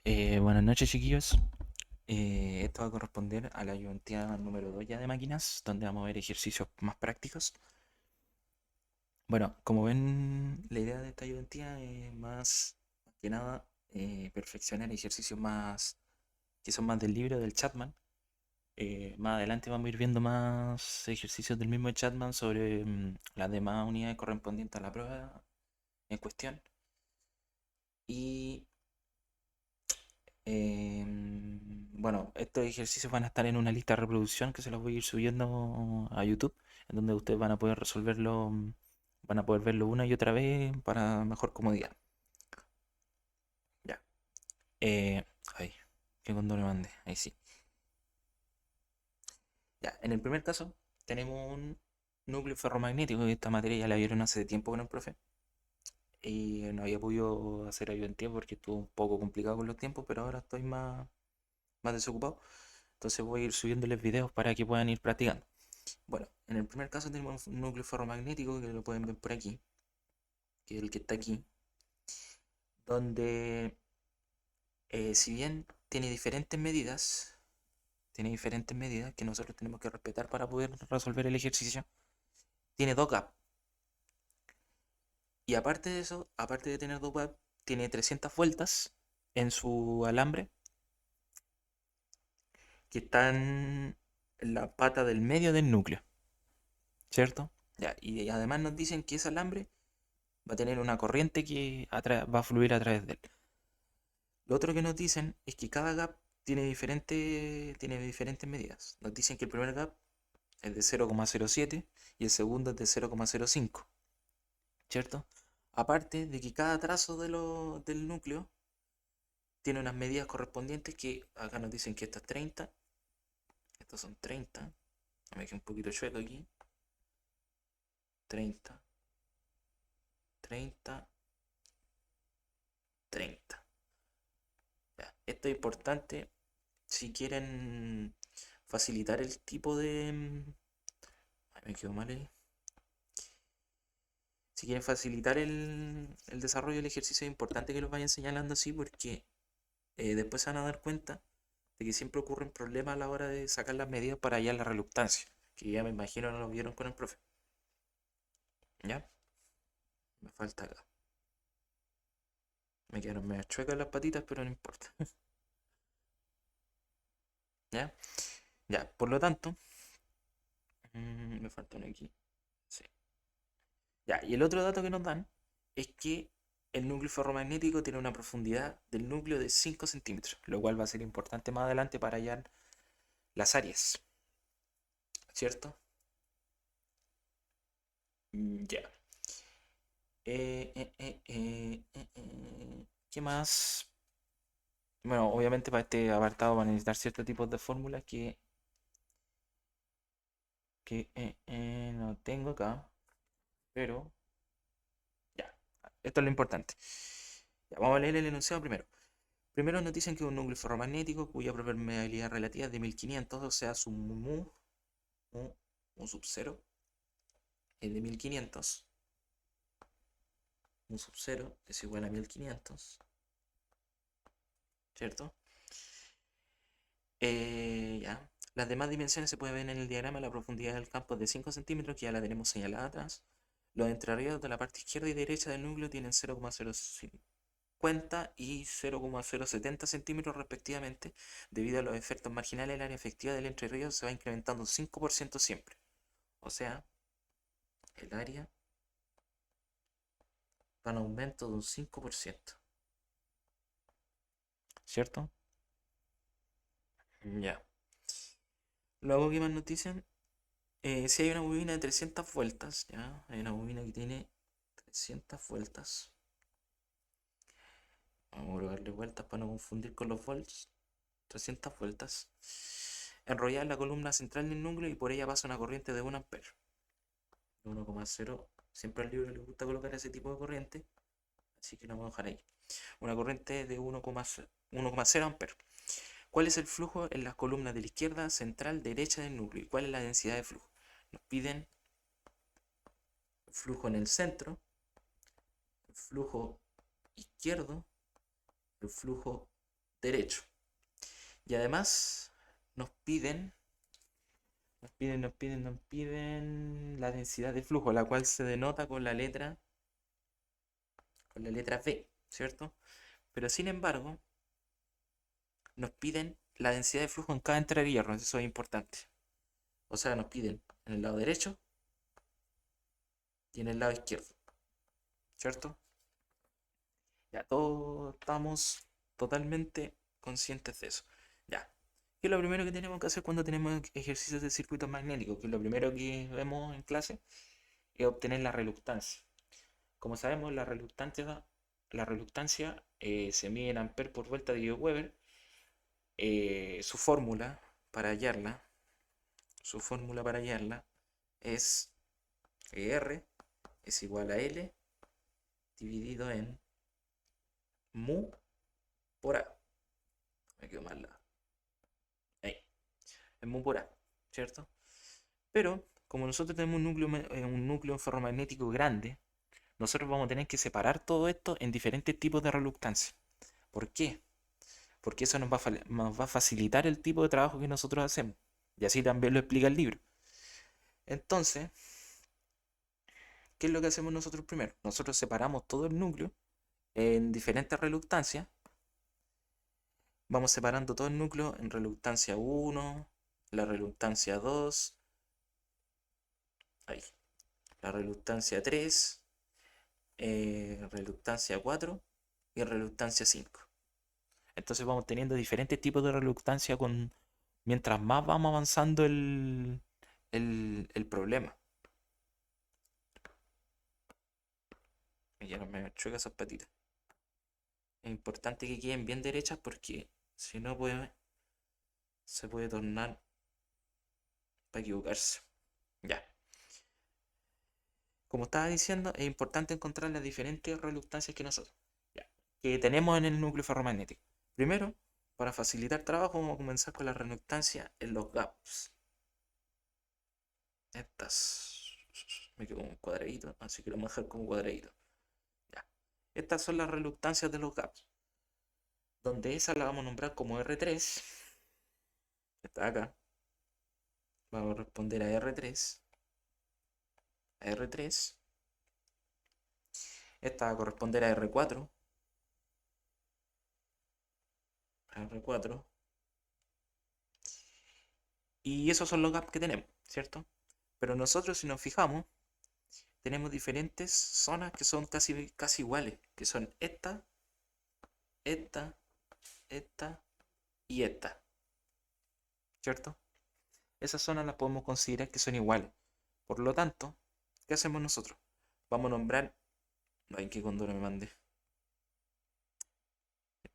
Buenas noches, chiquillos. Esto va a corresponder a la ayudantía número 2 ya de máquinas, donde vamos a ver ejercicios más prácticos. Bueno, como ven, la idea de esta ayudantía es más que nada perfeccionar ejercicios más que son más del libro del Chatman. Más adelante vamos a ir viendo más ejercicios del mismo Chatman sobre las demás unidades correspondientes a la prueba en cuestión. Y bueno, estos ejercicios van a estar en una lista de reproducción que se los voy a ir subiendo a YouTube, en donde ustedes van a poder resolverlo, van a poder verlo una y otra vez para mejor comodidad. Ya. Eh, ay, que cuando le mandé, ahí sí. Ya, en el primer caso tenemos un núcleo ferromagnético, que esta materia ya la vieron hace tiempo con el profe. Y no había podido hacer ayudantía porque estuvo un poco complicado con los tiempos, pero ahora estoy más desocupado. Entonces voy a ir subiéndoles videos para que puedan ir practicando. Bueno, en el primer caso tenemos un núcleo ferromagnético que lo pueden ver por aquí, que es el que está aquí, donde si bien tiene diferentes medidas que nosotros tenemos que respetar para poder resolver el ejercicio, tiene dos gaps. Y aparte de eso, aparte de tener dos gaps, tiene 300 vueltas en su alambre que están en la pata del medio del núcleo, ¿cierto? Ya, y además nos dicen que ese alambre va a tener una corriente que va a fluir a través de él. Lo otro que nos dicen es que cada gap tiene diferentes medidas. Nos dicen que el primer gap es de 0,07 y el segundo es de 0,05, ¿cierto? Aparte de que cada trazo del núcleo tiene unas medidas correspondientes que acá nos dicen que esto es 30, estos son 30, me quedé un poquito chueco aquí, 30, 30, 30. Ya, esto es importante si quieren facilitar el tipo de... Ay, me quedó mal ahí. Si quieren facilitar el desarrollo del ejercicio, es importante que los vayan señalando así porque después se van a dar cuenta de que siempre ocurren problemas a la hora de sacar las medidas para hallar la reluctancia, que ya me imagino no lo vieron con el profe. ¿Ya? Me falta acá. Me quedaron medio chuecas las patitas, pero no importa. ¿Ya? Ya, por lo tanto, me falta uno aquí. Sí. Ya, y el otro dato que nos dan es que el núcleo ferromagnético tiene una profundidad del núcleo de 5 centímetros, lo cual va a ser importante más adelante para hallar las áreas, ¿cierto? Ya. ¿Qué más? Bueno, obviamente para este apartado van a necesitar ciertos tipos de fórmulas que no tengo acá, pero ya. Esto es lo importante. Ya, vamos a leer el enunciado primero. Primero nos dicen que es un núcleo ferromagnético cuya permeabilidad relativa es de 1500, o sea, su mu sub 0 es de 1500. Mu sub 0 es igual a 1500, ¿cierto? Ya. Las demás dimensiones se pueden ver en el diagrama. La profundidad del campo es de 5 centímetros, que ya la tenemos señalada atrás. Los entrerridos de la parte izquierda y derecha del núcleo tienen 0,050 y 0,070 centímetros respectivamente. Debido a los efectos marginales, el área efectiva del entrerrío se va incrementando un 5% siempre. O sea, el área va en aumento de un 5%. ¿Cierto? Ya. Luego, ¿qué más nos dicen? Si hay una bobina de 300 vueltas, ¿ya? Hay una bobina que tiene 300 vueltas. Vamos a colocarle vueltas para no confundir con los volts. 300 vueltas. Enrollada en la columna central del núcleo y por ella pasa una corriente de 1 ampere. 1,0. Siempre al libro le gusta colocar ese tipo de corriente, así que lo vamos a dejar ahí. Una corriente de 1,0 ampere. ¿Cuál es el flujo en las columnas de la izquierda, central, derecha del núcleo? ¿Y cuál es la densidad de flujo? Nos piden flujo en el centro, el flujo izquierdo, el flujo derecho. Y además nos piden la densidad de flujo, la cual se denota con la letra V, ¿cierto? Pero sin embargo, nos piden la densidad de flujo en cada entrada de hierro, eso es importante. O sea, nos piden en el lado derecho y en el lado izquierdo, ¿cierto? Ya todos estamos totalmente conscientes de eso. Ya. ¿Qué es lo primero que tenemos que hacer cuando tenemos ejercicios de circuitos magnéticos? Que es lo primero que vemos en clase, es obtener la reluctancia. Como sabemos, la reluctancia se mide en amperes por vuelta de Weber. Su fórmula para hallarla es R es igual a L dividido en mu por A. Me quedo mal la. Ahí. Es mu por A, ¿cierto? Pero, como nosotros tenemos un núcleo ferromagnético grande, nosotros vamos a tener que separar todo esto en diferentes tipos de reluctancia. ¿Por qué? Porque eso nos va a facilitar el tipo de trabajo que nosotros hacemos. Y así también lo explica el libro. Entonces, ¿qué es lo que hacemos nosotros primero? Nosotros separamos todo el núcleo en diferentes reluctancias. Vamos separando todo el núcleo en reluctancia 1, la reluctancia 2, ahí, la reluctancia 3, reluctancia 4 y reluctancia 5. Entonces vamos teniendo diferentes tipos de reluctancia mientras más vamos avanzando el problema. Y ya no me chueca esas patitas. Es importante que queden bien derechas porque si no se puede tornar para equivocarse. Ya. Como estaba diciendo, es importante encontrar las diferentes reluctancias que tenemos en el núcleo ferromagnético. Primero, para facilitar trabajo, vamos a comenzar con la reluctancia en los gaps. Estas. Me quedo como un cuadradito, así que lo vamos a dejar como cuadradito. Ya. Estas son las reluctancias de los gaps. Donde esa la vamos a nombrar como R3. Está acá. Vamos a responder a R3. A R3. Esta va a corresponder a R4. A R4. Y esos son los gaps que tenemos, ¿cierto? Pero nosotros, si nos fijamos, tenemos diferentes zonas que son casi, casi iguales, que son esta, esta, esta y esta, ¿cierto? Esas zonas las podemos considerar que son iguales. Por lo tanto, ¿qué hacemos nosotros? Vamos a nombrar. Ay, qué condoro me mandé.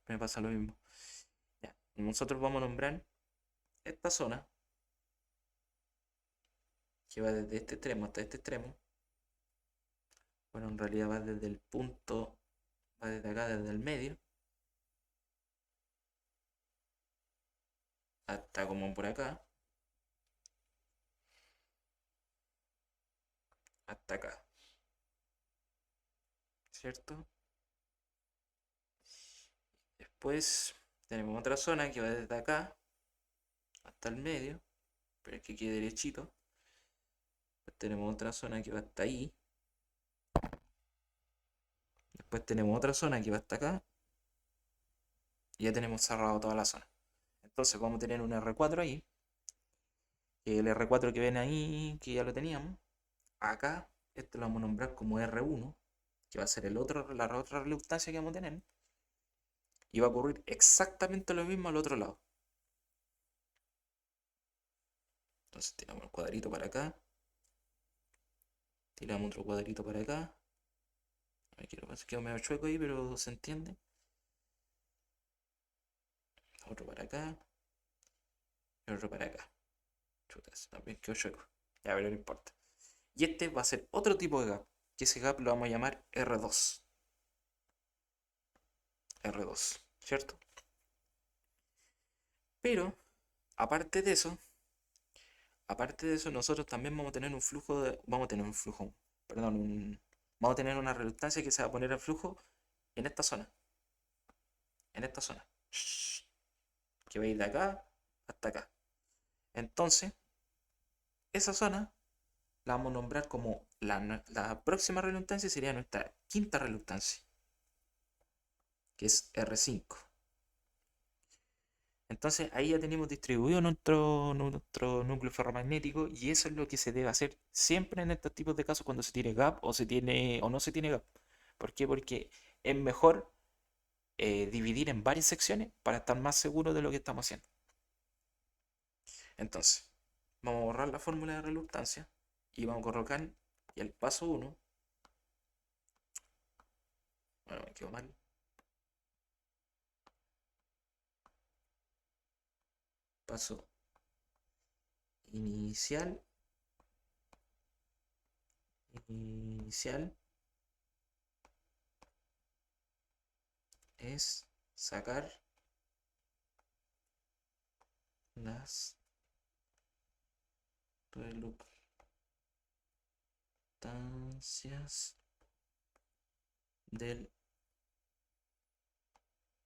Me pasa lo mismo. Ya. Nosotros vamos a nombrar esta zona, que va desde este extremo hasta este extremo. Bueno, en realidad va desde el punto, va desde acá, desde el medio, hasta como por acá, hasta acá, ¿cierto? Después tenemos otra zona que va desde acá hasta el medio, pero es que quede derechito. Después tenemos otra zona que va hasta ahí. Después tenemos otra zona que va hasta acá. Y ya tenemos cerrado toda la zona. Entonces vamos a tener un R4 ahí. El R4 que ven ahí, que ya lo teníamos. Acá, este lo vamos a nombrar como R1, que va a ser la otra reluctancia que vamos a tener. Y va a ocurrir exactamente lo mismo al otro lado. Entonces tiramos el cuadrito para acá. Tiramos otro cuadrito para acá. Me quedo medio chueco ahí, pero se entiende. Otro para acá. Y otro para acá. Chutas, también quedó chueco. Ya, pero no importa. Y este va a ser otro tipo de gap. Que ese gap lo vamos a llamar R2. R2, ¿cierto? Pero, aparte de eso, nosotros también vamos a tener un flujo vamos a tener una reluctancia que se va a poner al flujo en esta zona. En esta zona. que va a ir de acá hasta acá. Entonces, esa zona la vamos a nombrar como la próxima reluctancia, sería nuestra quinta reluctancia, que es R5. Entonces ahí ya tenemos distribuido nuestro núcleo ferromagnético, y eso es lo que se debe hacer siempre en estos tipos de casos cuando se tiene gap o no se tiene gap. ¿Por qué? Porque es mejor dividir en varias secciones para estar más seguros de lo que estamos haciendo. Entonces, vamos a borrar la fórmula de reluctancia y vamos a colocar y el paso 1. Bueno, me quedó mal. Paso inicial. Inicial es sacar las reluctancias del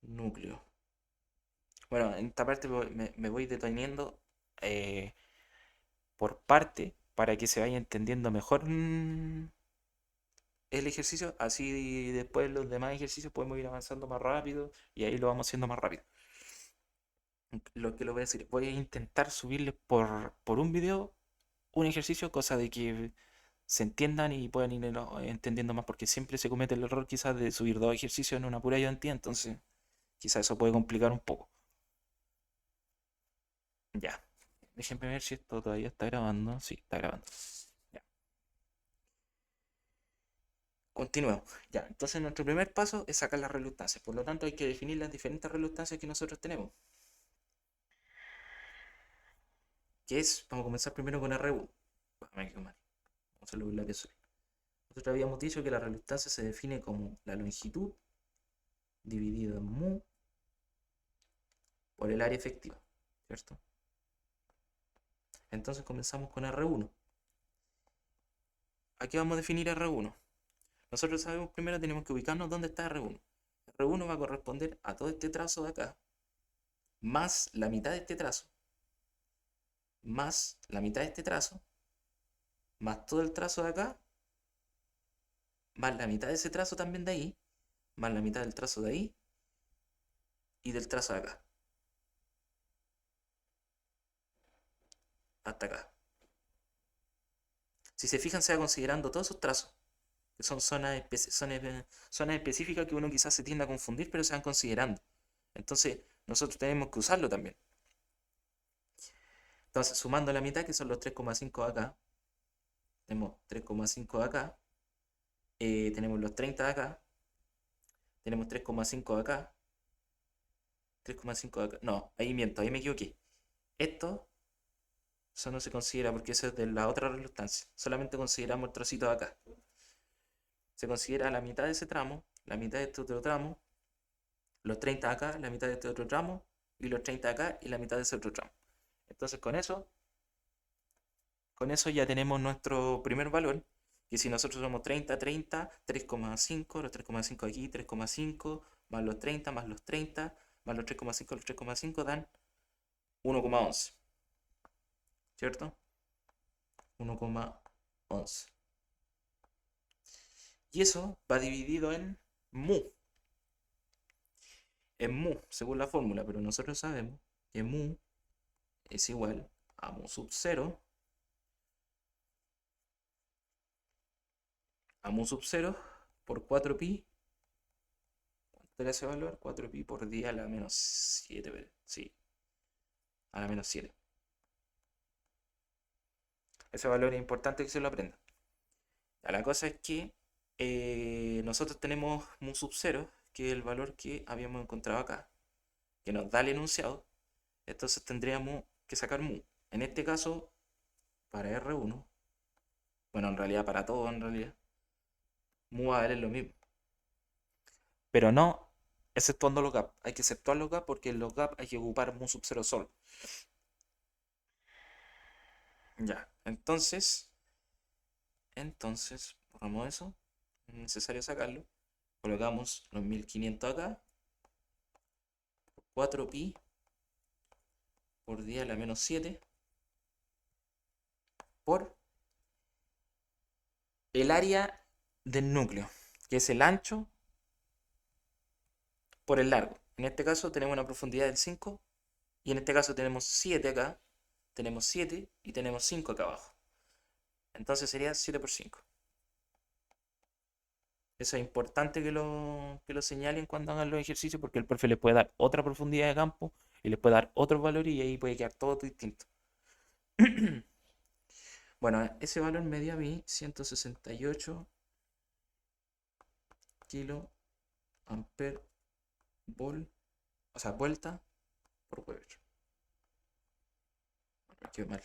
núcleo. Bueno, en esta parte me voy deteniendo por parte para que se vaya entendiendo mejor el ejercicio, así después los demás ejercicios podemos ir avanzando más rápido y ahí lo vamos haciendo más rápido. Lo que lo voy a decir, voy a intentar subirles por un video un ejercicio, cosa de que se entiendan y puedan ir entendiendo más, porque siempre se comete el error quizás de subir dos ejercicios en una pura ayudantía, entonces quizás eso puede complicar un poco. Ya, déjenme ver si esto todavía está grabando. Sí, está grabando. Ya, continuemos. Ya, entonces nuestro primer paso es sacar las reluctancias, por lo tanto hay que definir las diferentes reluctancias que nosotros tenemos. Que es, vamos a comenzar primero con R1. Me quedo mal. Vamos a hacerlo con lápiz azul. Nosotros habíamos dicho que la reluctancia se define como la longitud dividido en mu por el área efectiva, ¿cierto? Entonces comenzamos con R1. Aquí vamos a definir R1. Nosotros sabemos primero, tenemos que ubicarnos dónde está R1. R1 va a corresponder a todo este trazo de acá, más la mitad de este trazo, más la mitad de este trazo, más todo el trazo de acá, más la mitad de ese trazo también de ahí, más la mitad del trazo de ahí y del trazo de acá, hasta acá. Si se fijan, se va considerando todos esos trazos, que son zonas específicas que uno quizás se tiende a confundir, pero se van considerando. Entonces, nosotros tenemos que usarlo también. Entonces, sumando la mitad, que son los 3,5 de acá, tenemos 3,5 de acá, tenemos los 30 de acá, tenemos 3,5 de acá, 3,5 de acá. No, ahí miento, ahí me equivoqué. Esto, eso no se considera porque eso es de la otra reluctancia. Solamente consideramos el trocito de acá. Se considera la mitad de ese tramo, la mitad de este otro tramo, los 30 de acá, la mitad de este otro tramo, y los 30 de acá y la mitad de ese otro tramo. Entonces con eso ya tenemos nuestro primer valor, que si nosotros somos 30, 30, 3,5, los 3,5 aquí, 3,5, más los 30, más los 30, más los 3,5 dan 1,11. ¿Cierto? 1,11. Y eso va dividido en mu. En mu, según la fórmula, pero nosotros sabemos que mu es igual a mu sub 0 por 4pi. ¿Cuánto era ese valor? 4pi por 10 a la menos 7. Sí, a la menos 7. Ese valor es importante que se lo aprendan. La cosa es que nosotros tenemos mu sub 0, que es el valor que habíamos encontrado acá, que nos da el enunciado. Entonces tendríamos que sacar mu. En este caso, para R1, bueno, en realidad para todo, en realidad, mu va a valer lo mismo. Pero no exceptuando los gap. Hay que exceptuar los gap porque en los gap hay que ocupar mu sub 0 solo. Ya, entonces, borramos eso. Es necesario sacarlo. Colocamos los 1500 acá. 4pi por 10 a la menos 7 por el área del núcleo, que es el ancho por el largo. En este caso tenemos una profundidad del 5 y en este caso tenemos 7 acá, tenemos 7 y tenemos 5 acá abajo. Entonces sería 7 por 5. Eso es importante que lo señalen cuando hagan los ejercicios porque el profe les puede dar otra profundidad de campo y les puede dar otros valores y ahí puede quedar todo distinto. Bueno, ese valor me dio a mí 168 kilo ampere vol, o sea, vuelta por Weber. Qué mal.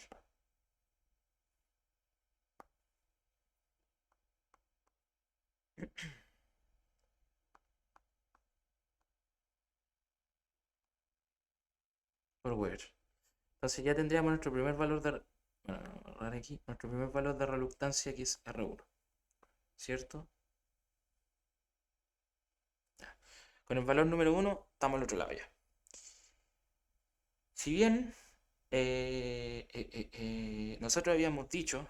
Por Weber. Entonces ya tendríamos nuestro primer valor de... Bueno, ahora aquí, nuestro primer valor de reluctancia que es R1. ¿Cierto? Ya. Con el valor número 1 estamos al otro lado ya. Si bien nosotros habíamos dicho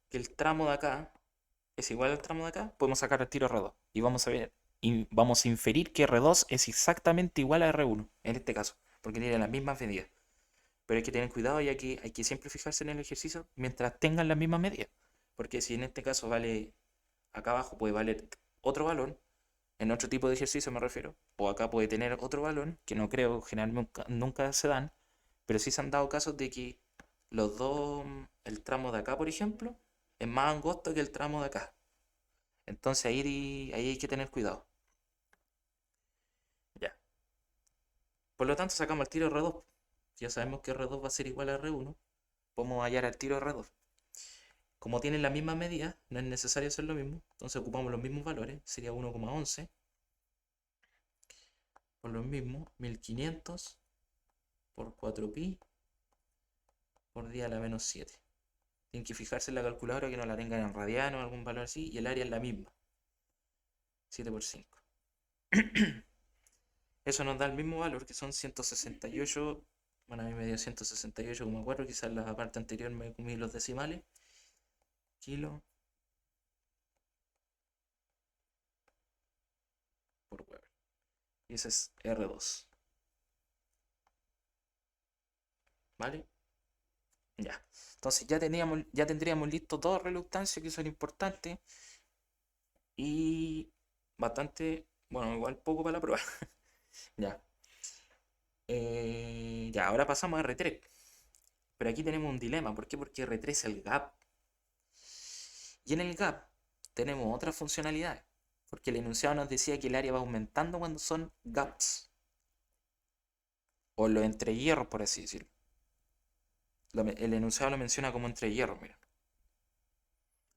que el tramo de acá es igual al tramo de acá, podemos sacar el tiro R2. Y vamos a ver, y vamos a inferir que R2 es exactamente igual a R1, en este caso, porque tiene las mismas medidas. Pero hay que tener cuidado ya que hay que siempre fijarse en el ejercicio mientras tengan las mismas medidas. Porque si en este caso vale, acá abajo puede valer otro valor, en otro tipo de ejercicio me refiero, o acá puede tener otro valor, que no creo, generalmente nunca se dan, pero sí se han dado casos de que los dos, el tramo de acá, por ejemplo, es más angosto que el tramo de acá. Entonces ahí hay que tener cuidado. Ya. Por lo tanto, sacamos el tiro R2. Ya sabemos que R2 va a ser igual a R1. Podemos hallar el tiro R2. Como tienen la misma medida, no es necesario hacer lo mismo. Entonces ocupamos los mismos valores. Sería 1,11. Por lo mismo, 1500 por 4pi por 10 a la menos 7. Tienen que fijarse en la calculadora que no la tengan en radiano o algún valor así. Y el área es la misma. 7 por 5. Eso nos da el mismo valor que son 168. Bueno, a mí me dio 168,4. Quizás la parte anterior me comí los decimales. Kilo por Weber. Y ese es R2. ¿Vale? Ya. Entonces ya tendríamos listos dos reluctancias que son importantes y bastante, bueno, igual poco para la prueba. Ya. Ya, ahora pasamos a R3. Pero aquí tenemos un dilema. ¿Por qué? Porque R3 es el gap. Y en el gap tenemos otras funcionalidades. Porque el enunciado nos decía que el área va aumentando cuando son gaps. O los entrehierros, por así decirlo. El enunciado lo menciona como entrehierros, mira.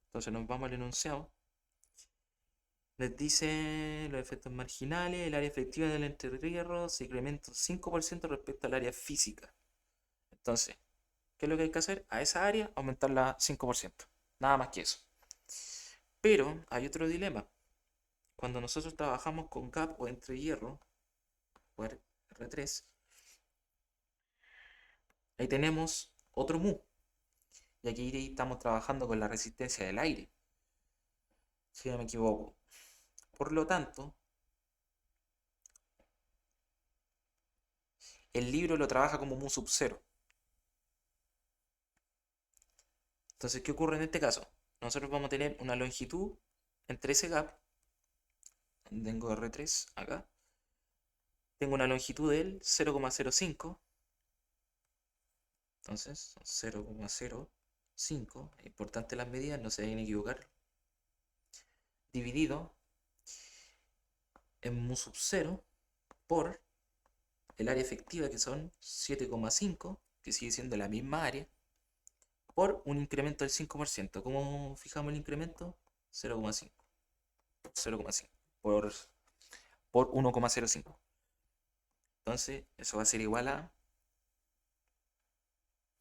Entonces nos vamos al enunciado. Les dice los efectos marginales, el área efectiva del entrehierro se incrementa un 5% respecto al área física. Entonces, ¿qué es lo que hay que hacer? A esa área aumentarla 5%. Nada más que eso. Pero hay otro dilema. Cuando nosotros trabajamos con gap o entrehierro, o R3, ahí tenemos otro mu. Y aquí estamos trabajando con la resistencia del aire. Si no me equivoco. Por lo tanto, el libro lo trabaja como mu sub 0. Entonces, ¿qué ocurre en este caso? Nosotros vamos a tener una longitud entre ese gap. Tengo R3 acá. Tengo una longitud del 0,05. Entonces, 0,05. Es importante las medidas, no se deben equivocar. Dividido en mu sub 0 por el área efectiva, que son 7,5, que sigue siendo la misma área, por un incremento del 5%. ¿Cómo fijamos el incremento? 0,5. 0,5 por 1,05. Entonces, eso va a ser igual a...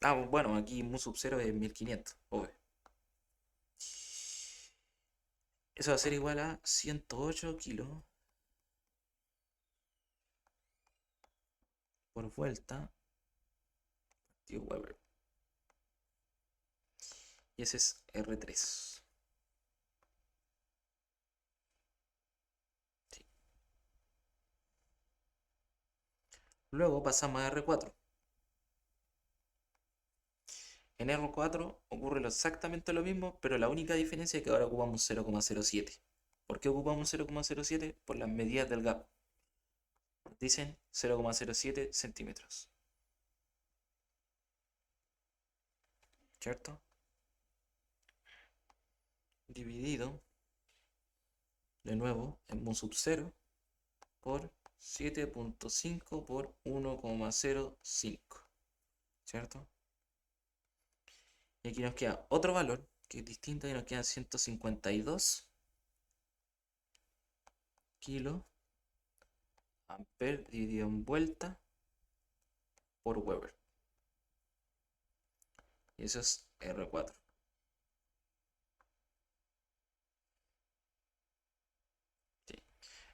Ah, bueno, aquí mu sub 0 es 1500, obvio. Eso va a ser igual a 108 kilos por vuelta tío Weber. Y ese es R3. Sí. Luego pasamos a R4. En R4 ocurre exactamente lo mismo, pero la única diferencia es que ahora ocupamos 0,07. ¿Por qué ocupamos 0,07? Por las medidas del gap. Dicen 0,07 centímetros. ¿Cierto? Dividido de nuevo en mu sub 0 por 7.5 por 1,05. ¿Cierto? Y aquí nos queda otro valor que es distinto y nos quedan 152 kilo amper dividido en vuelta por Weber. Y eso es R4. Sí.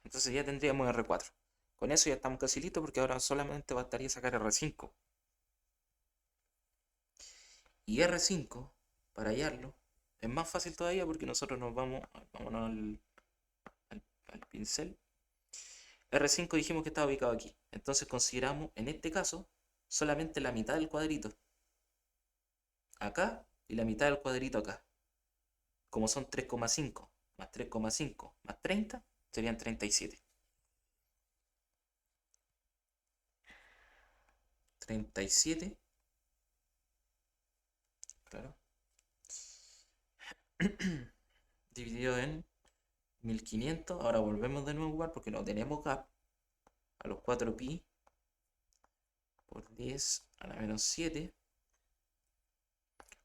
Entonces ya tendríamos R4. Con eso ya estamos casi listos porque ahora solamente bastaría sacar R5. Y R5, para hallarlo, es más fácil todavía porque nosotros vámonos al pincel. R5 dijimos que estaba ubicado aquí. Entonces consideramos, en este caso, solamente la mitad del cuadrito. Acá y la mitad del cuadrito acá. Como son 3,5 más 3,5 más 30, serían 37. 37, claro, dividido en 1500. Ahora volvemos de nuevo igual porque no tenemos gap. A los 4 pi por 10 a la menos 7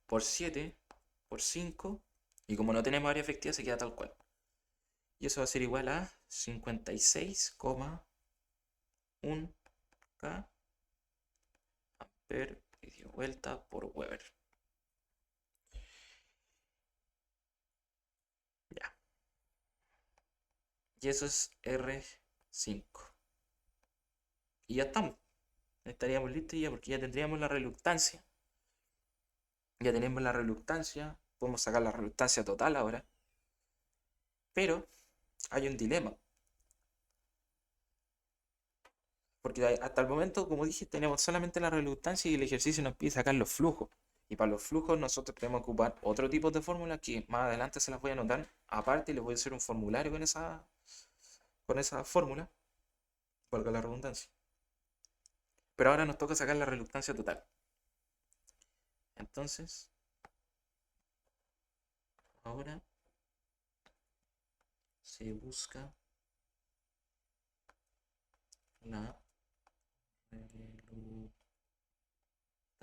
por 7 por 5. Y como no tenemos área efectiva, se queda tal cual. Y eso va a ser igual a 56,1 K amper medio vuelta por Weber. Ya. Y eso es R5. Y ya estamos. Estaríamos listos ya porque ya tendríamos la reluctancia. Ya tenemos la reluctancia. Podemos sacar la reluctancia total ahora. Pero hay un dilema. Porque hasta el momento, como dije, tenemos solamente la reluctancia y el ejercicio nos pide sacar los flujos. Y para los flujos nosotros tenemos que ocupar otro tipo de fórmulas que más adelante se las voy a anotar. Aparte les voy a hacer un formulario con esa fórmula, valga la redundancia. Pero ahora nos toca sacar la reluctancia total. Entonces, ahora se busca la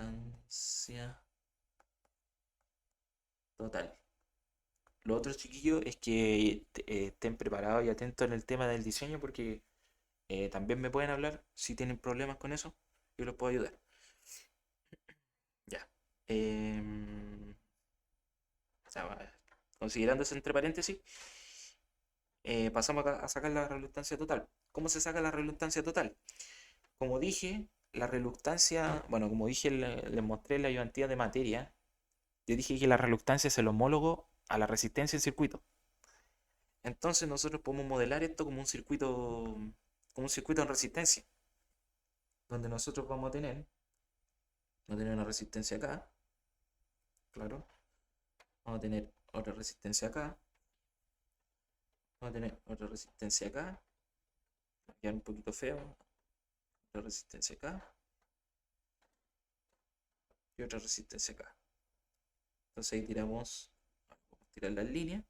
reluctancia total. Lo otro, chiquillo, es que estén preparados y atentos en el tema del diseño porque también me pueden hablar si tienen problemas con eso. Yo los puedo ayudar. Ya. O sea, considerando eso entre paréntesis, pasamos a sacar la reluctancia total. ¿Cómo se saca la reluctancia total? Como dije, la reluctancia, bueno, como dije, les mostré la ayudantía de materia. Yo dije que la reluctancia es el homólogo a la resistencia en circuito. Entonces nosotros podemos modelar esto como un circuito en resistencia, donde nosotros vamos a tener una resistencia acá, claro, vamos a tener otra resistencia acá, vamos a tener otra resistencia acá, va a quedar un poquito feo, otra resistencia acá y otra resistencia acá. Entonces ahí vamos a tirar las líneas.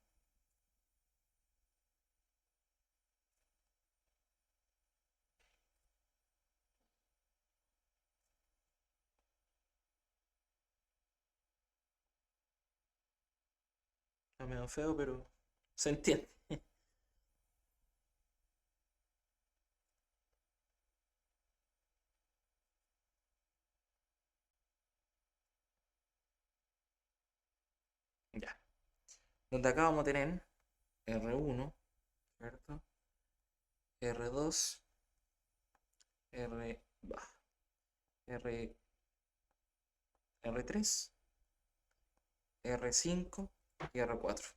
Está medio feo, pero se entiende. Ya. Donde acá vamos a tener R1, ¿cierto? R2, R, R, R3, R5 y R4.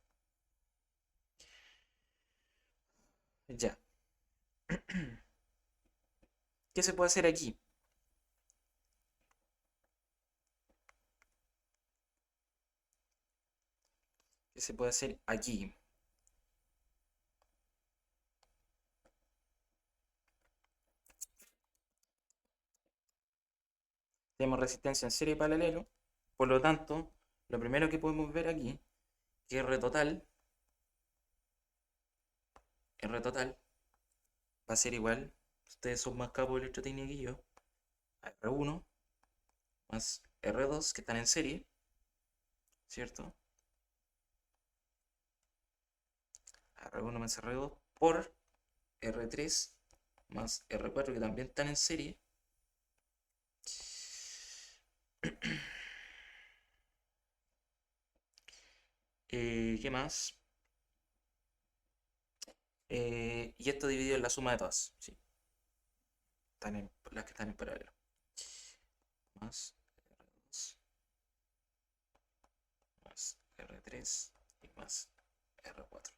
Ya. ¿Qué se puede hacer aquí? ¿Qué se puede hacer aquí? Tenemos resistencia en serie y paralelo. Por lo tanto, lo primero que podemos ver aquí, que R total va a ser igual. Ustedes son más capos de electrotecnia que yo. A R1 más R2 que están en serie, ¿cierto? R1 más R2 por R3 más R4 que también están en serie. ¿Qué más? Y esto dividido en la suma de todas. Sí, las que están en paralelo. Más R2 más R3 y más R4.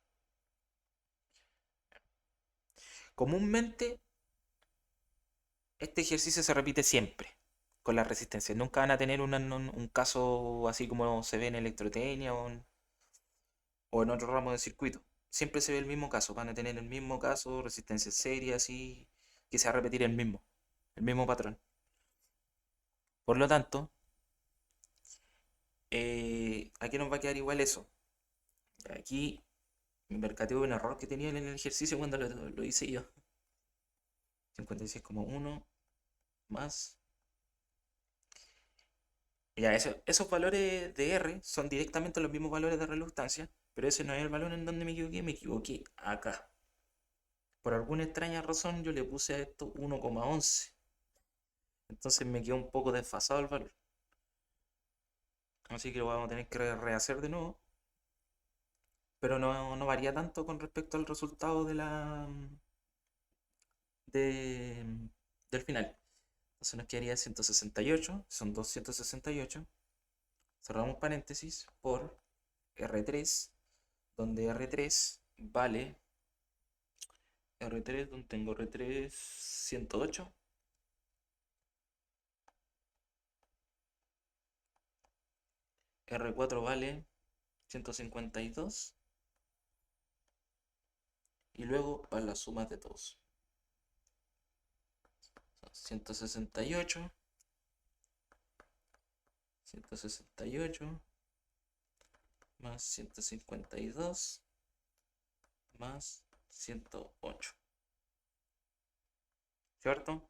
Comúnmente, este ejercicio se repite siempre con la resistencia. Nunca van a tener un caso así como se ve en electrotecnia o en otro ramo de circuito. Siempre se ve el mismo caso. Van a tener el mismo caso, resistencia seria, así, que se va a repetir el mismo patrón. Por lo tanto, aquí nos va a quedar igual eso. Aquí me percaté de un error que tenía en el ejercicio cuando lo hice yo. 56,1 más. Ya, esos valores de R son directamente los mismos valores de reluctancia, pero ese no es el valor en donde me equivoqué acá. Por alguna extraña razón yo le puse a esto 1,11. Entonces me quedó un poco desfasado el valor. Así que lo vamos a tener que rehacer de nuevo. Pero no varía tanto con respecto al resultado de, del final. Entonces nos quedaría 168, son 268. Cerramos paréntesis por R3, donde R3 vale R3, donde tengo R3 108. R4 vale 152. Y luego van las sumas de todos. 168. 168 más 152 más 108. ¿Cierto?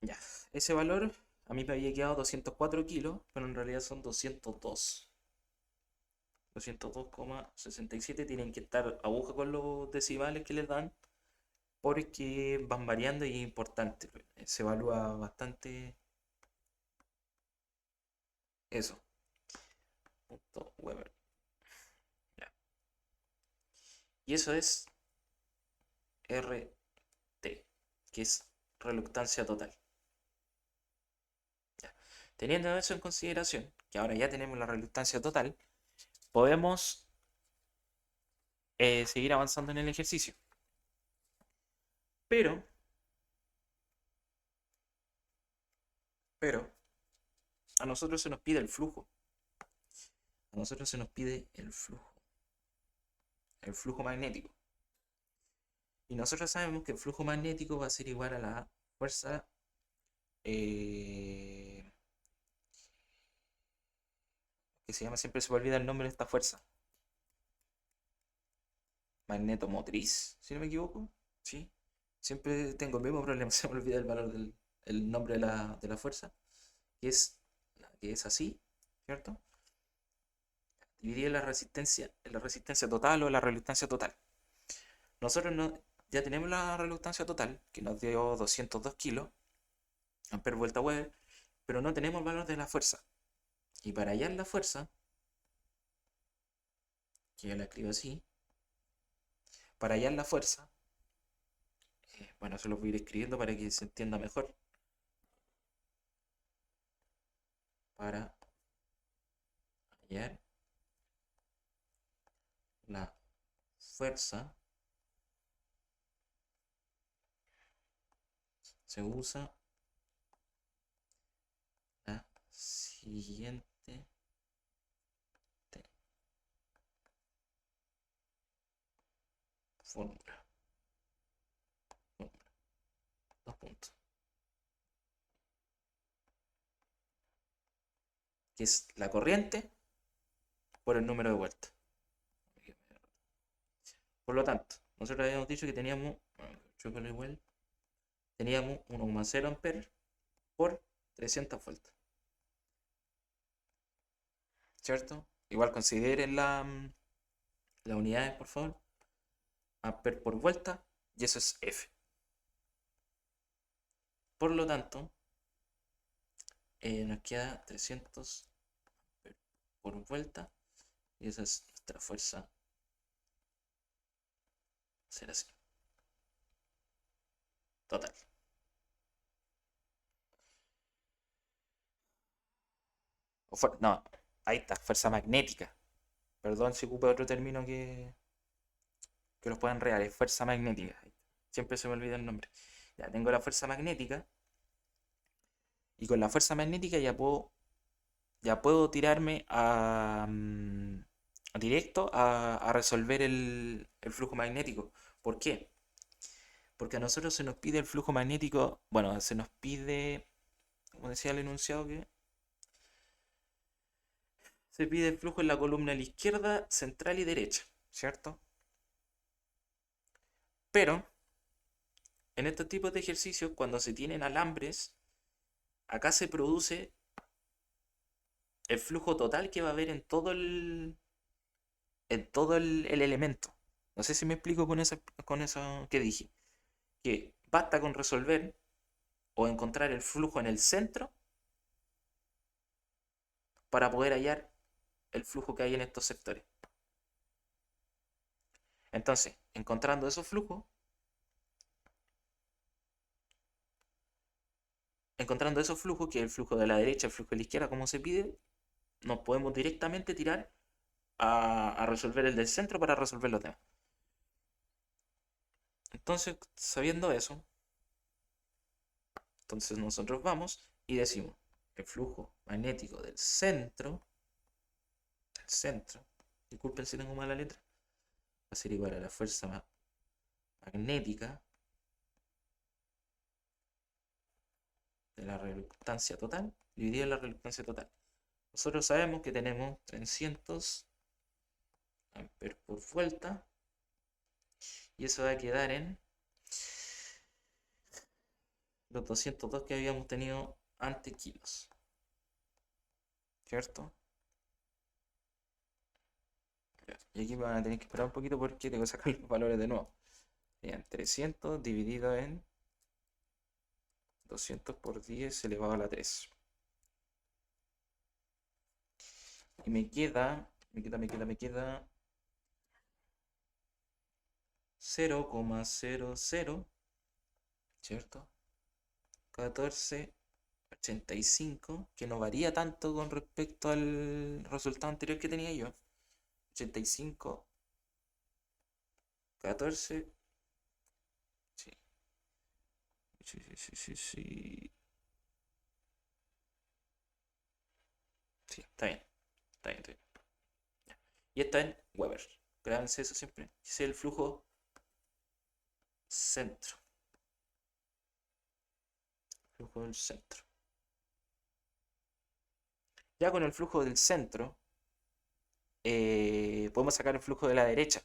Ya, ese valor a mí me había quedado 204 kilos, pero en realidad son 202. 202,67 tienen que estar aguja con los decimales que les dan porque van variando y es importante. Se evalúa bastante eso. Punto Weber. Ya. Y eso es RT, que es reluctancia total. Ya. Teniendo eso en consideración, que ahora ya tenemos la reluctancia total, podemos seguir avanzando en el ejercicio. Pero, pero, a nosotros se nos pide el flujo. A nosotros se nos pide el flujo magnético. Y nosotros sabemos que el flujo magnético va a ser igual a la fuerza que se llama, siempre se me olvida el nombre de esta fuerza. Magnetomotriz, si no me equivoco. ¿Sí? Siempre tengo el mismo problema, se me olvida el valor el nombre de la fuerza. Que es así, ¿cierto? Dividir en la resistencia total o la reluctancia total. Nosotros ya tenemos la reluctancia total, que nos dio 202 kilos, amperes vuelta Weber, pero no tenemos el valor de la fuerza. Y para hallar la fuerza, que yo la escribo así, para hallar la fuerza, bueno, eso lo voy a ir escribiendo para que se entienda mejor. para hallar la fuerza se usa la siguiente fórmula. Dos puntos. Que es la corriente por el número de vueltas. Por lo tanto, nosotros habíamos dicho que teníamos, igual, teníamos 1,0 amperes por 300 vueltas. ¿Cierto? Igual consideren las unidades, por favor. Amper por vuelta, y eso es F. Por lo tanto, nos queda 300 amperes por vuelta, y esa es nuestra fuerza. Será así. Total. No, ahí está, fuerza magnética. Perdón si ocupa otro término que los puedan enredar, es fuerza magnética. Siempre se me olvida el nombre. Ya tengo la fuerza magnética. Y con la fuerza magnética ya puedo tirarme directo a resolver el flujo magnético. ¿Por qué? Porque a nosotros se nos pide el flujo magnético, bueno, se nos pide, como decía el enunciado, que se pide el flujo en la columna a la izquierda, central y derecha, ¿cierto? Pero en estos tipos de ejercicios, cuando se tienen alambres, acá se produce el flujo total que va a haber en todo el elemento. No sé si me explico con eso que dije. Que basta con resolver o encontrar el flujo en el centro para poder hallar el flujo que hay en estos sectores. Entonces, encontrando esos flujos, que es el flujo de la derecha, el flujo de la izquierda, como se pide, nos podemos directamente tirar a resolver el del centro para resolver los demás. Entonces, sabiendo eso, entonces nosotros vamos y decimos el flujo magnético del centro, disculpen si tengo mala letra, va a ser igual a la fuerza magnética de la reluctancia total dividida en la reluctancia total. Nosotros sabemos que tenemos 300 amperes por vuelta y eso va a quedar en los 202 que habíamos tenido antes kilos, ¿cierto? Y aquí van a tener que esperar un poquito porque tengo que sacar los valores de nuevo. Bien, 300 dividido en 200 por 10 elevado a la 3. Y me queda 0,00, ¿cierto? 1485, que no varía tanto con respecto al resultado anterior que tenía yo. 85, 14. Sí. Sí. Sí, está bien. Está bien. Ya. Y está en Weber. Grábense eso siempre. Ese es el flujo centro. Flujo del centro. Ya con el flujo del centro, podemos sacar el flujo de la derecha.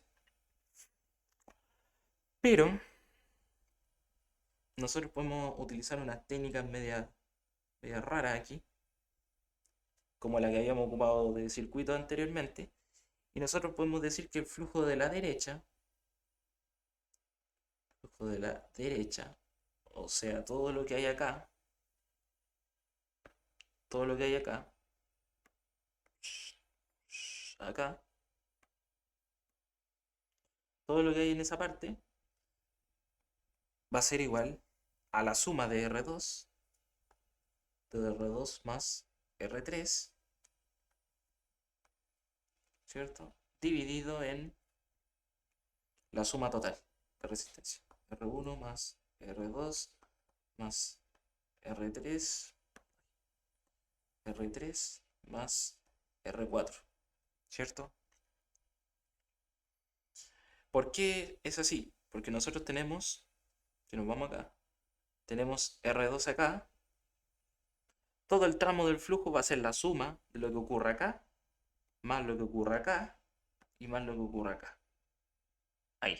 Pero nosotros podemos utilizar unas técnicas media raras aquí, como la que habíamos ocupado de circuito anteriormente. Y nosotros podemos decir que el flujo de la derecha, o sea, todo lo que hay acá, acá, todo lo que hay en esa parte, va a ser igual a la suma de R2 más R3, ¿cierto? Dividido en la suma total de resistencia. R1 más R2 más R3, R3 más R4, ¿cierto? ¿Por qué es así? Porque nosotros tenemos, si nos vamos acá, tenemos R2 acá. Todo el tramo del flujo va a ser la suma de lo que ocurre acá, más lo que ocurre acá, y más lo que ocurre acá. Ahí.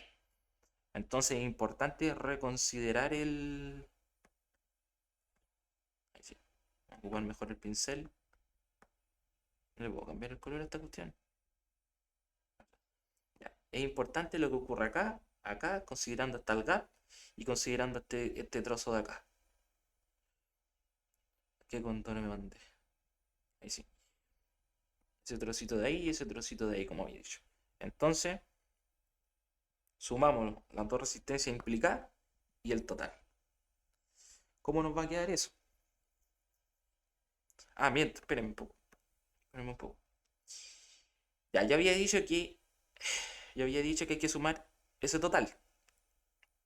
Entonces es importante reconsiderar el... Ahí sí. Vamos a ocupar mejor el pincel. ¿No le puedo cambiar el color a esta cuestión? Ya. Es importante lo que ocurre acá, acá, considerando hasta el gap y considerando este trozo de acá. ¿Qué contorno me mandé? Ahí sí. Ese trocito de ahí y ese trocito de ahí, como había dicho. Entonces, sumamos las dos resistencias implicadas y el total. ¿Cómo nos va a quedar eso? Ah, miento, espérenme un poco. Espérenme un poco. Ya había dicho que. Ya había dicho que hay que sumar ese total.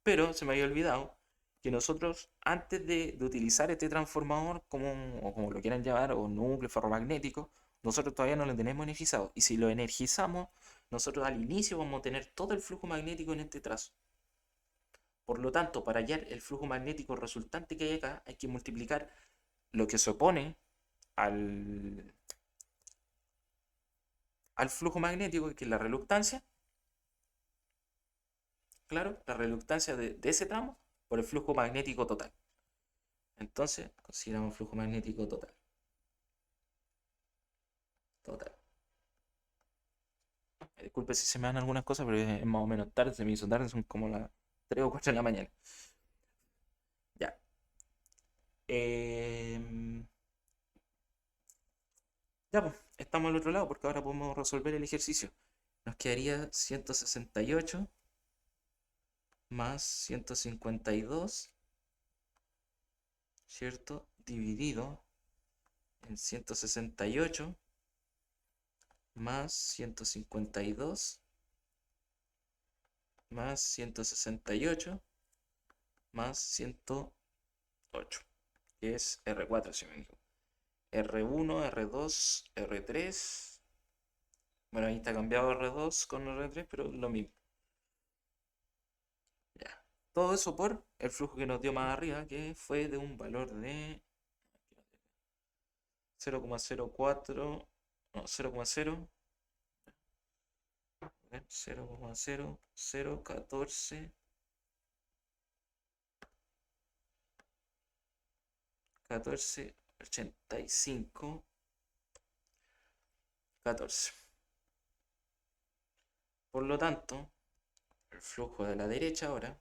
Pero se me había olvidado que nosotros, antes de utilizar este transformador, o como lo quieran llamar, o núcleo ferromagnético, nosotros todavía no lo tenemos energizado. Y si lo energizamos, nosotros al inicio vamos a tener todo el flujo magnético en este trazo. Por lo tanto, para hallar el flujo magnético resultante que hay acá, hay que multiplicar lo que se opone al, al flujo magnético, que es la reluctancia, claro, la reluctancia de ese tramo, por el flujo magnético total. Entonces, consideramos flujo magnético total. Total. Disculpe si se me dan algunas cosas, pero es más o menos tarde, se me hizo tarde, son como las 3 o 4 de la mañana. Ya. Ya, pues, estamos al otro lado porque ahora podemos resolver el ejercicio. Nos quedaría 168 más 152, ¿cierto? Dividido en 168 más 152 más 168 más 108, que es R4, si me equivoco. R1, R2, R3. Bueno, ahí está cambiado R2 con R3, pero lo mismo. Ya. Todo eso por el flujo que nos dio más arriba, que fue de un valor de 0,04, no, 0,0, 0,0014, 1485, 14. Por lo tanto, el flujo de la derecha ahora,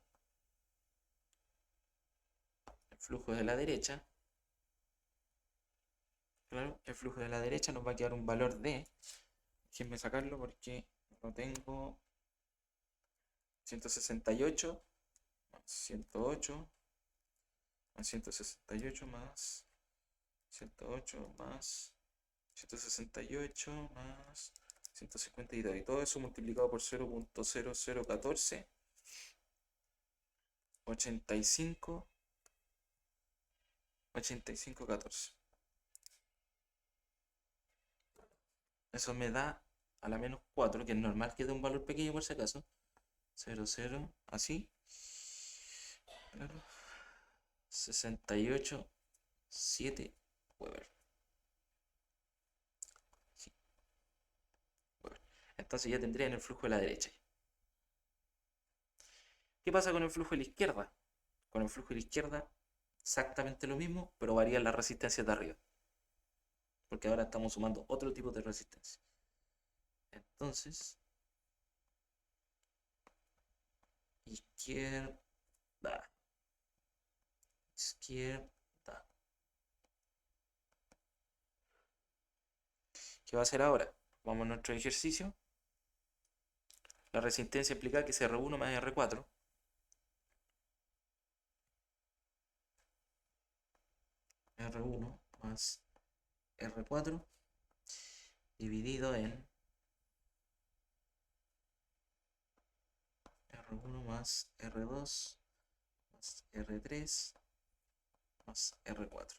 el flujo de la derecha, claro, el flujo de la derecha nos va a quedar un valor de, déjenme sacarlo porque no tengo, 168 más 108 más 168 más 108 más 168 más 152 y todo eso multiplicado por 0.0014 85 14. Eso me da a la menos 4, que es normal que dé un valor pequeño por si acaso. 0, 0, así. Claro. 68, 7 Weber. Sí, Weber. Entonces ya tendría en el flujo de la derecha. ¿Qué pasa con el flujo de la izquierda? Con el flujo de la izquierda exactamente lo mismo, pero varían las resistencias de arriba. Porque ahora estamos sumando otro tipo de resistencia. Entonces, izquierda. Izquierda. ¿Qué va a hacer ahora? Vamos a nuestro ejercicio. La resistencia implica que es R1 más R4. R1 más R4 dividido en R1 más R2 más R3 más R4.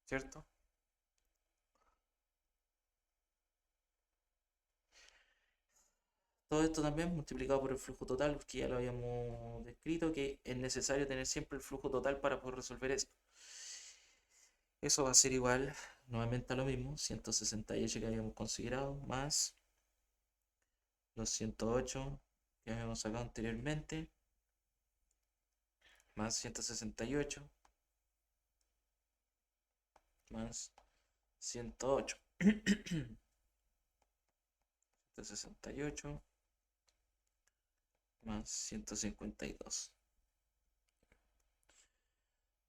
¿Cierto? Todo esto también multiplicado por el flujo total, porque ya lo habíamos descrito, que es necesario tener siempre el flujo total para poder resolver esto. Eso va a ser igual, nuevamente a lo mismo, 168 que habíamos considerado, más los 108 que habíamos sacado anteriormente, más 168, más 108. 168 más 152.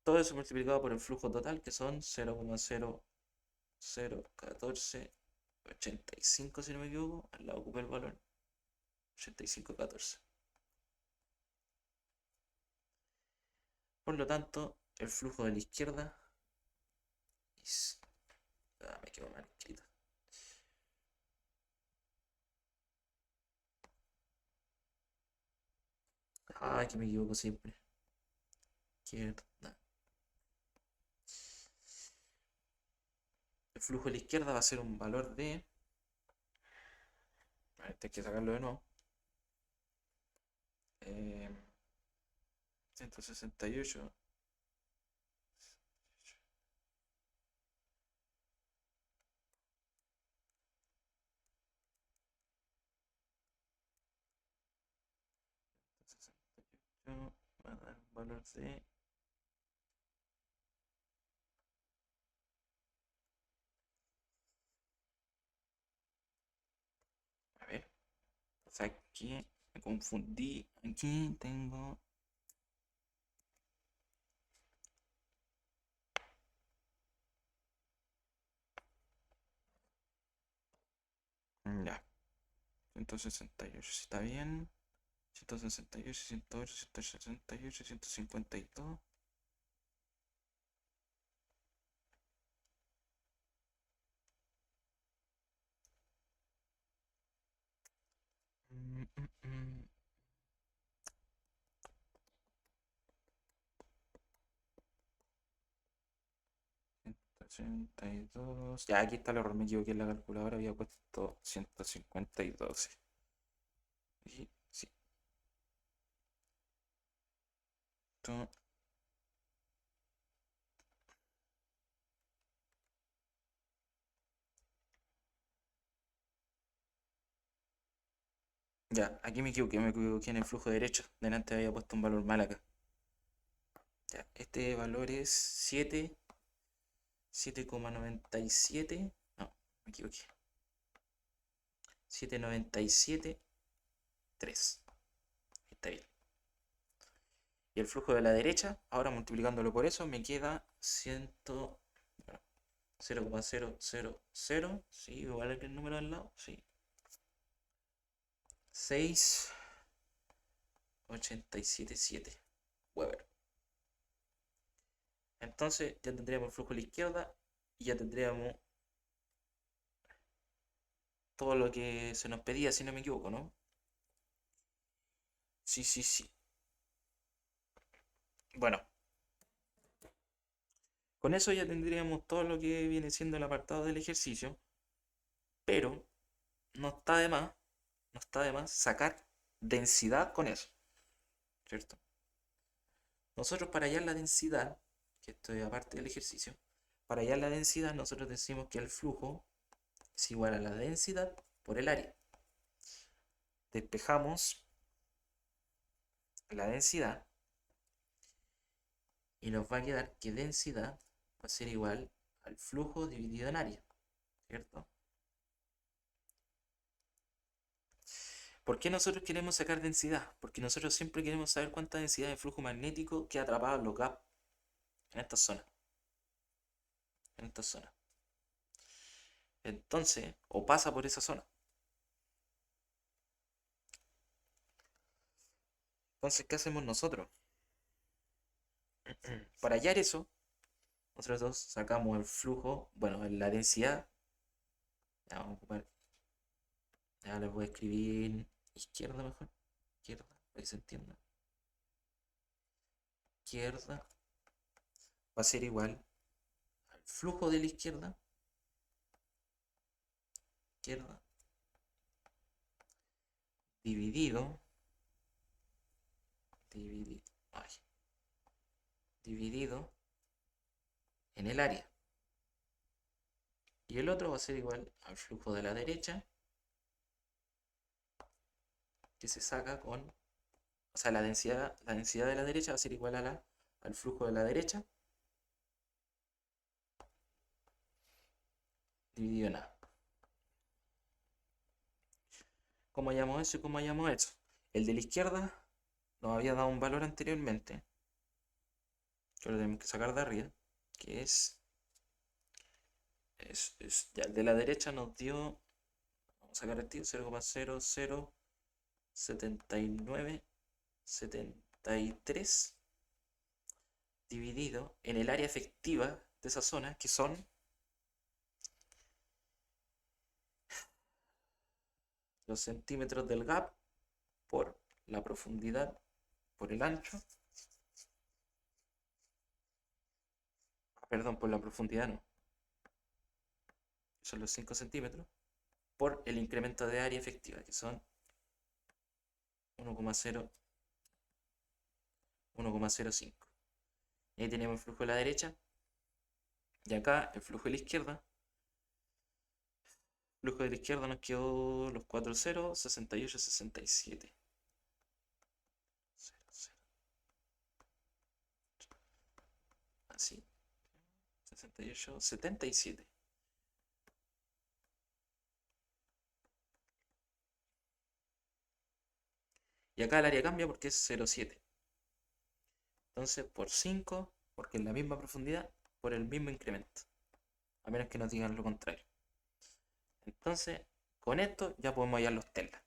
Todo eso multiplicado por el flujo total, que son 0,001485, si no me equivoco. Al lado ocupa el valor 8514. Por lo tanto, el flujo de la izquierda es... me quedo mal escrito. Que me equivoco siempre. Izquierda. El flujo de la izquierda va a ser un valor de... Este hay que sacarlo de nuevo. 168. Va a dar un valor de... A ver. O sea, aquí me confundí. Aquí tengo... Ya. 168, si está bien. 168, 108, 168, 152. Mm, mm, mm. 182. Ya, aquí está el error, me equivoqué en la calculadora, había puesto 152. Y sí. Ya, aquí me equivoqué en el flujo derecho. Delante había puesto un valor mal acá. Ya, este valor es 7,97. No, me equivoqué. 7,97,3. Está bien. Y el flujo de la derecha, ahora multiplicándolo por eso, me queda 0,000. Sí, igual que el número al lado. Sí. 6,877 Weber. Entonces ya tendríamos el flujo a la izquierda y ya tendríamos todo lo que se nos pedía, si no me equivoco, ¿no? Sí, sí, sí. Bueno, con eso ya tendríamos todo lo que viene siendo el apartado del ejercicio, pero no está de más, no está de más sacar densidad con eso, ¿cierto? Nosotros para hallar la densidad, que esto es aparte del ejercicio, para hallar la densidad nosotros decimos que el flujo es igual a la densidad por el área. Despejamos la densidad y nos va a quedar que densidad va a ser igual al flujo dividido en área, ¿cierto? ¿Por qué nosotros queremos sacar densidad? Porque nosotros siempre queremos saber cuánta densidad de flujo magnético queda atrapado en los gaps, en esta zona. En esta zona. Entonces, o pasa por esa zona. Entonces, ¿qué hacemos nosotros? Para hallar eso, Nosotros dos sacamos el flujo, bueno, en la densidad. Ya vamos a ocupar, ya les voy a escribir izquierda mejor. Izquierda, para que se entienda. Izquierda va a ser igual al flujo de la izquierda. Izquierda dividido. Ay, dividido en el área. Y el otro va a ser igual al flujo de la derecha, que se saca con, o sea, la densidad de la derecha va a ser igual a al flujo de la derecha dividido en A. ¿Cómo hallamos eso y cómo hallamos eso? El de la izquierda nos había dado un valor anteriormente, que lo tenemos que sacar de arriba, que ya el de la derecha nos dio, vamos a sacar el 0,007973 dividido en el área efectiva de esa zona, que son los centímetros del gap por la profundidad, por el ancho. Perdón, por la profundidad no. Son los 5 centímetros por el incremento de área efectiva, que son 1,05. Y ahí tenemos el flujo de la derecha. Y acá el flujo de la izquierda. El flujo de la izquierda nos quedó los 4 ceros, 68, 67. 0, 0. Así. 68, 77. Y acá el área cambia porque es 0,7. Entonces por 5, porque es la misma profundidad, por el mismo incremento. A menos que nos digan lo contrario. Entonces, con esto ya podemos hallar los telas.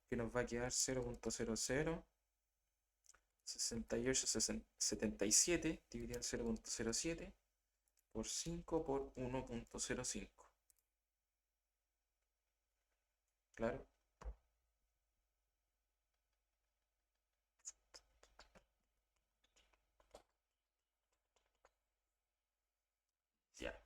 Que nos va a quedar 0,006877 dividido en 0,07 por 5 por 1,05. Claro. Ya.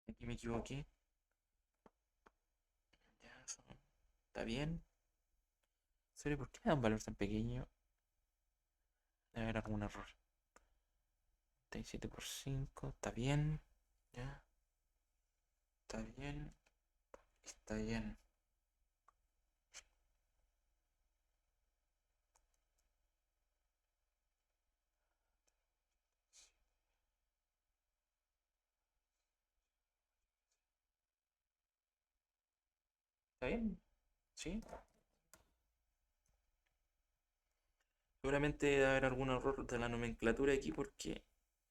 Y aquí me equivoqué. Ya, está bien. ¿Serio? ¿Por qué me da un valor tan pequeño? Debe haber algún error. 37 por 5. Está bien. Ya. Está bien. Está bien. ¿Está bien? ¿Sí? Seguramente debe haber algún error de la nomenclatura aquí porque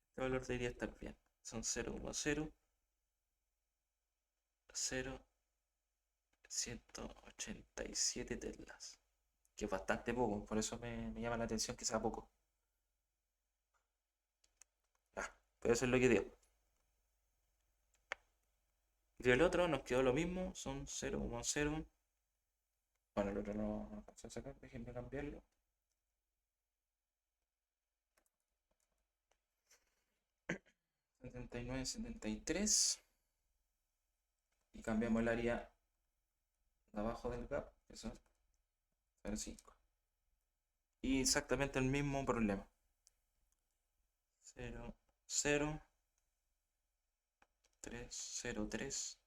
este valor debería estar bien. Son 0,00187 teslas. Que es bastante poco, por eso me llama la atención que sea poco. Ah, pero eso es lo que dio. Y del otro nos quedó lo mismo, son 0,0. Bueno, el otro no alcanzó a sacar, déjenme cambiarlo. 79, 73. Y cambiamos el área de abajo del gap, que son 0,5. Y exactamente el mismo problema. 0, 0, 3, 0, 3.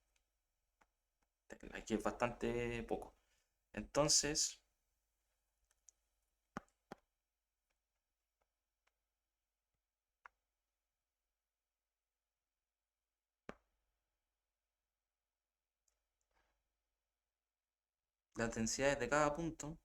Aquí es bastante poco. Entonces, las densidades de cada punto.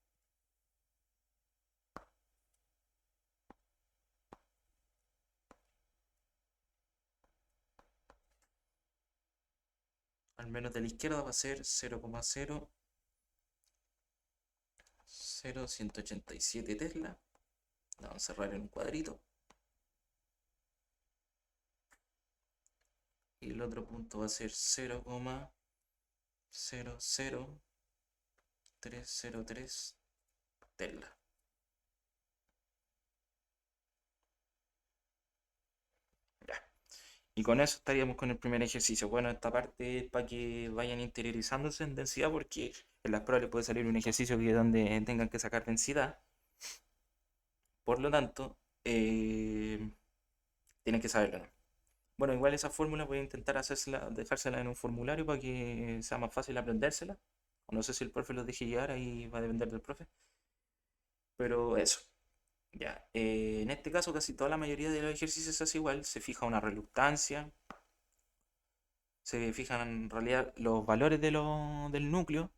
Al menos de la izquierda va a ser 0,00187 Tesla. La vamos a cerrar en un cuadrito. Y el otro punto va a ser 0,00303 Tesla. Ya. Y con eso estaríamos con el primer ejercicio. Bueno, esta parte es para que vayan interiorizándose en densidad, porque en las pruebas les puede salir un ejercicio que donde tengan que sacar densidad. Por lo tanto, tienen que saberlo, ¿no? Bueno, igual esa fórmula voy a intentar dejársela en un formulario para que sea más fácil aprendérsela. O no sé si el profe los deje llegar, ahí va a depender del profe. Pero eso. Ya. En este caso, casi toda la mayoría de los ejercicios se hace igual. Se fija una reluctancia. Se fijan en realidad los valores del núcleo.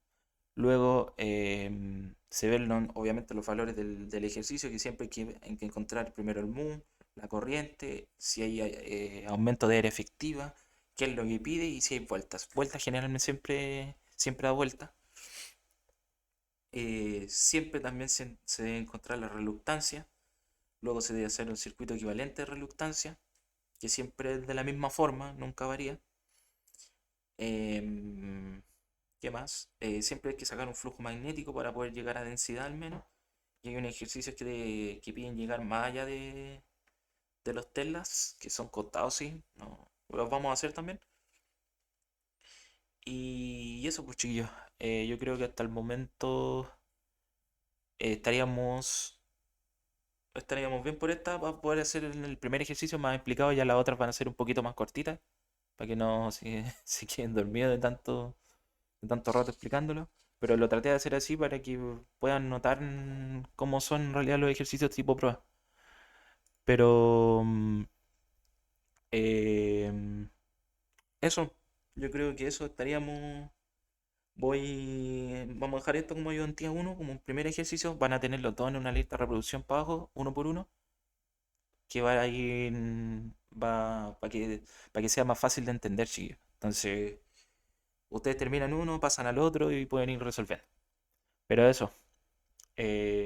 Luego se ven obviamente los valores del ejercicio, que siempre hay que encontrar primero el mu, la corriente, si hay aumento de área efectiva, qué es lo que pide y si hay vueltas. Vueltas generalmente siempre da vuelta. Siempre también se debe encontrar la reluctancia. Luego se debe hacer un circuito equivalente de reluctancia, que siempre es de la misma forma, nunca varía. Em, ¿Qué más? Siempre hay que sacar un flujo magnético para poder llegar a densidad al menos. Y hay unos ejercicios que piden llegar más allá de los telas, que son costados, sí. No, los vamos a hacer también. Y eso, pues chiquillos. Yo creo que hasta el momento estaríamos bien por esta. Va a poder hacer el primer ejercicio más explicado. Ya las otras van a ser un poquito más cortitas. Para que no se queden dormidos de tanto rato explicándolo. Pero lo traté de hacer así para que puedan notar cómo son en realidad los ejercicios tipo prueba. Pero em, eso, yo creo que eso estaríamos. Vamos a dejar esto como ayudantía uno como un primer ejercicio. Van a tenerlo todo en una lista de reproducción para abajo, uno por uno, que va a ir, va para que sea más fácil de entender, chiquillos. Entonces, ustedes terminan uno, pasan al otro y pueden ir resolviendo. Pero eso,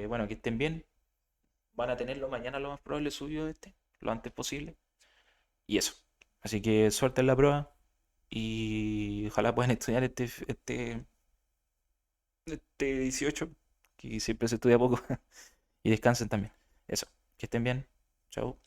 bueno, que estén bien. Van a tenerlo mañana lo más probable suyo lo antes posible. Y eso. Así que suerte en la prueba y ojalá puedan estudiar este 18, que siempre se estudia poco, y descansen también. Eso, que estén bien. Chao.